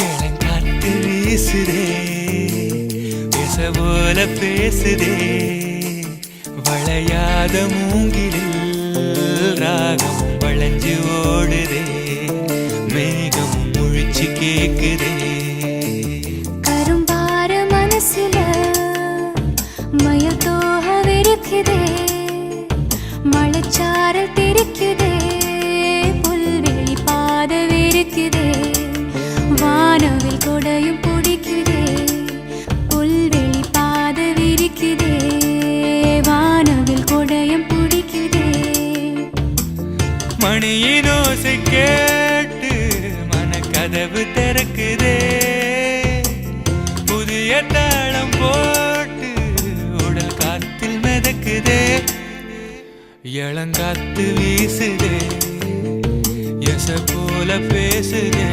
இளங்காத்து வீசுதே பேச போல பேசுதே வளையாத மூங்கிலில் ராகம் வளைஞ்சு ஓடுதே மேகம் முழிச்சு கேக்குதே கரும்பார மனசுல மயத்தோக விரிக்குதே மழைச்சாரல் தெரிக்குதே புல்வெளி பாத விரிக்குதே வானவில் கொடையும் பிடிக்குதே புல்வெளி பாத விரிக்குதே வானவில் கொடையும் பிடிக்குதே மணியின் ஓசை கேட்டு மனக்கதவு திறக்குதே புதிய தாளம் போட்டு உடல் காத்தில் மிதக்குதே இளங்காத்து வீசுதே எச போல பேசுதே